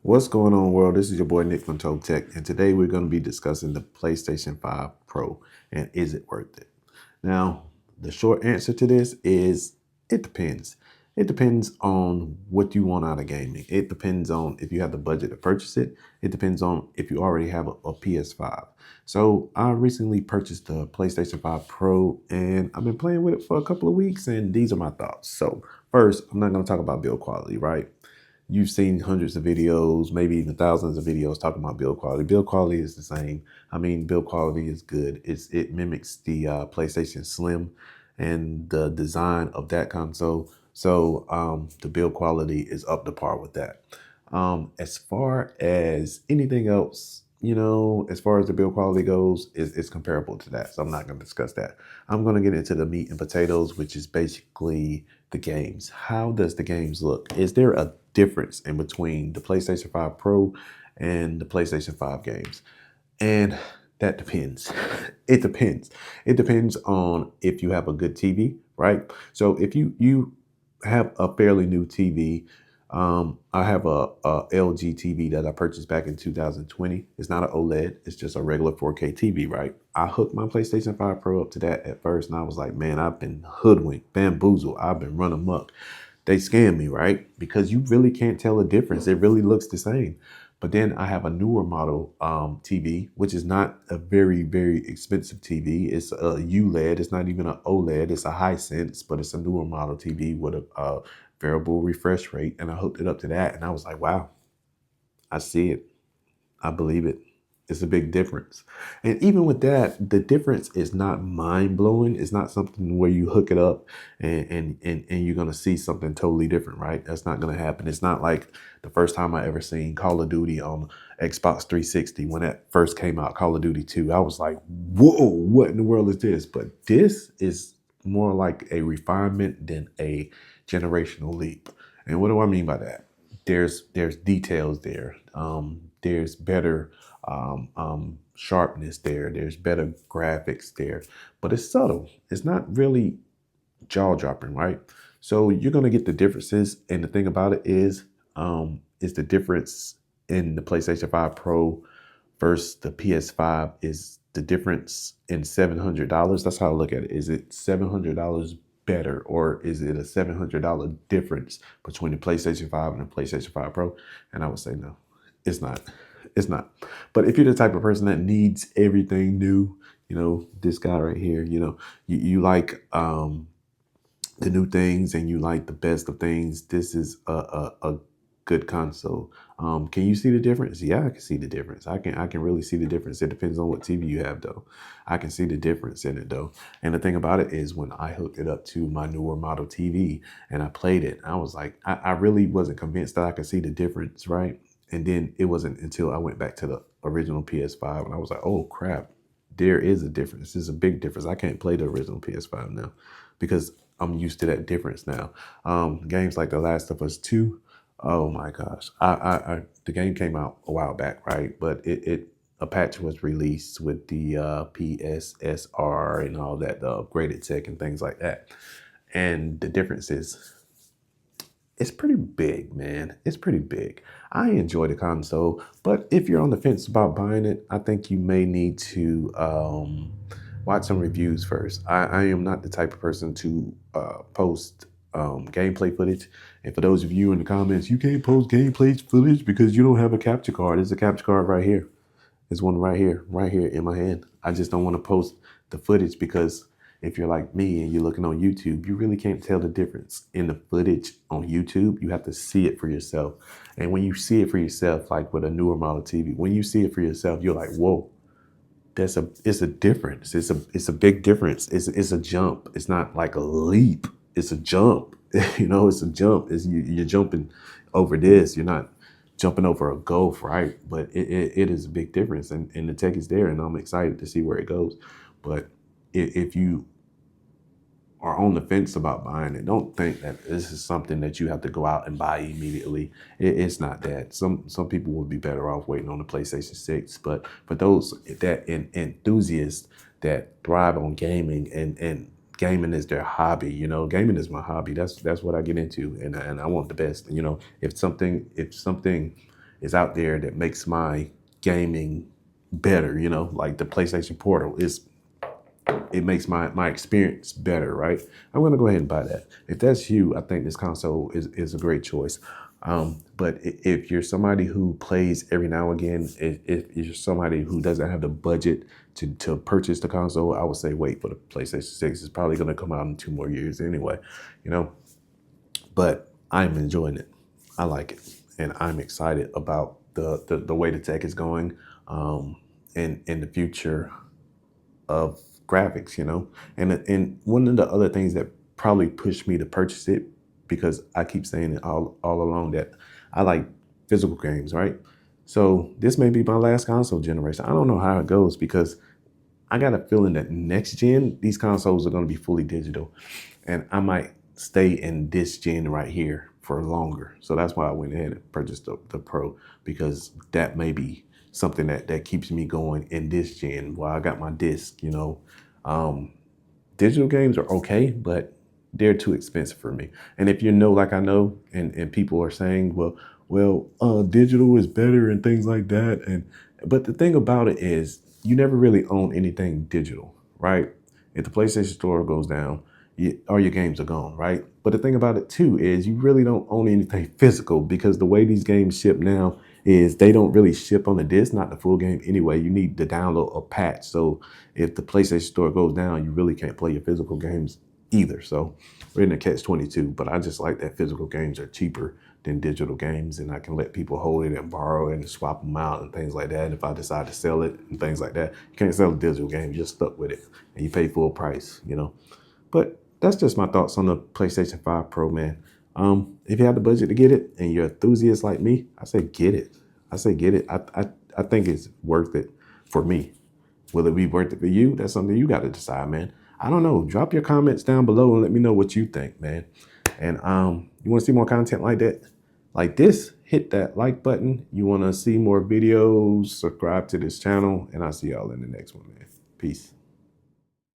What's going on, world? This is your boy Nick from Toe Tech, and today we're going to be discussing the PlayStation 5 Pro and is it worth it? Now, the short answer to this is it depends. It depends on what you want out of gaming. It depends on if you have the budget to purchase it. It depends on if you already have a PS5. So I recently purchased the PlayStation 5 Pro, and I've been playing with it for a couple of weeks, and these are my thoughts. So first, I'm not going to talk about build quality, right? You've seen hundreds of videos, maybe even thousands of videos talking about build quality. Build quality is the same. I mean, build quality is good. It mimics the PlayStation Slim and the design of that console. So the build quality is up to par with that. As far as anything else, as far as the build quality goes, it's comparable to that. So I'm not going to discuss that. I'm going to get into the meat and potatoes, which is basically the games. How does the games look? Is there a difference in between the PlayStation 5 Pro and the PlayStation 5 games? And that depends. It depends. It depends on if you have a good TV, right? So if you have a fairly new TV, I have a LG TV that I purchased back in 2020. It's not an OLED. It's just a regular 4K TV, right? I hooked my PlayStation 5 Pro up to that at first, and I was like, man, I've been hoodwinked, bamboozled. I've been run amok. They scam me, right? Because you really can't tell the difference. It really looks the same. But then I have a newer model TV, which is not a very, very expensive TV. It's a ULED. It's not even an OLED. It's a Hisense, but it's a newer model TV with a variable refresh rate. And I hooked it up to that. And I was like, wow, I see it. I believe it. It's a big difference. And even with that, the difference is not mind blowing. It's not something where you hook it up and you're going to see something totally different, right? That's not going to happen. It's not like the first time I ever seen Call of Duty on Xbox 360 when that first came out, Call of Duty 2. I was like, whoa, what in the world is this? But this is more like a refinement than a generational leap. And what do I mean by that? There's details there. There's better sharpness there. There's better graphics there, but it's subtle. It's not really jaw dropping, right? So you're gonna get the differences, and the thing about it is the difference in the PlayStation 5 Pro versus the PS5 is the difference in $700. That's how I look at it. Is it $700 better, or is it a $700 difference between the PlayStation 5 and the PlayStation 5 Pro? And I would say no, it's not. It's not. But if you're the type of person that needs everything new, this guy right here, you like the new things and you like the best of things, this is a good console. Can you see the difference? Yeah, I can see the difference. I can really see the difference. It depends on what TV you have, though. I can see the difference in it, though. And the thing about it is, when I hooked it up to my newer model TV and I played it, I was like, I really wasn't convinced that I could see the difference, right? And then it wasn't until I went back to the original PS5 and I was like, oh crap, there is a difference. There's a big difference. I can't play the original PS5 now because I'm used to that difference now. Games like The Last of Us 2, oh my gosh. The game came out a while back, right? But a patch was released with the PSSR and all that, the upgraded tech and things like that. And the difference is, it's pretty big, man. It's pretty big. I enjoy the console, but if you're on the fence about buying it, I think you may need to watch some reviews first. I am not the type of person to post gameplay footage. And for those of you in the comments, you can't post gameplay footage because you don't have a capture card. There's a capture card right here. There's one right here in my hand. I just don't want to post the footage because if you're like me and you're looking on YouTube, you really can't tell the difference in the footage on YouTube. You have to see it for yourself. And when you see it for yourself, like with a newer model TV, when you see it for yourself, you're like, whoa, it's a difference. It's a big difference. It's a jump. It's not like a leap. It's a jump. It's a jump. You're jumping over this. You're not jumping over a gulf, right? But it is a big difference, and the tech is there, and I'm excited to see where it goes. But if you are on the fence about buying it, don't think that this is something that you have to go out and buy immediately. It's not that. Some people would be better off waiting on the PlayStation 6, but for those enthusiasts that thrive on gaming and gaming is their hobby, gaming is my hobby. That's what I get into, and I want the best. If something is out there that makes my gaming better, you know, like the PlayStation Portal it makes my experience better, right? I'm gonna go ahead and buy that. If that's you, I think this console is a great choice. But if you're somebody who plays every now and again, if you're somebody who doesn't have the budget to purchase the console, I would say wait for the PlayStation 6. It's probably gonna come out in 2 more years anyway, you know. But I'm enjoying it. I like it, and I'm excited about the way the tech is going, and in the future of graphics, you know. And one of the other things that probably pushed me to purchase it, because I keep saying it all along that I like physical games, right? So this may be my last console generation. I don't know how it goes because I got a feeling that next gen, these consoles are going to be fully digital. And I might stay in this gen right here for longer. So that's why I went ahead and purchased the Pro, because that may be something that keeps me going in this gen while I got my disc, you know. Digital games are okay, but they're too expensive for me. And if you know, like I know, and people are saying, digital is better and things like that. But the thing about it is, you never really own anything digital, right? If the PlayStation Store goes down, all your games are gone, right? But the thing about it too is, you really don't own anything physical, because the way these games ship now is they don't really ship on the disc, not the full game anyway. You need to download a patch. So if the PlayStation Store goes down, you really can't play your physical games either. So we're in a catch-22, but I just like that physical games are cheaper than digital games, and I can let people hold it and borrow it and swap them out and things like that. And if I decide to sell it and things like that, you can't sell a digital game, you're just stuck with it and you pay full price, you know. But that's just my thoughts on the PlayStation 5 Pro, man. If you have the budget to get it and you're enthusiast like me, I say get it. I say get it. I think it's worth it for me. Will it be worth it for you? That's something you got to decide, man. I don't know. Drop your comments down below and let me know what you think, man. And you want to see more content like that, like this, hit that like button. You want to see more videos, subscribe to this channel, and I'll see y'all in the next one, man. Peace.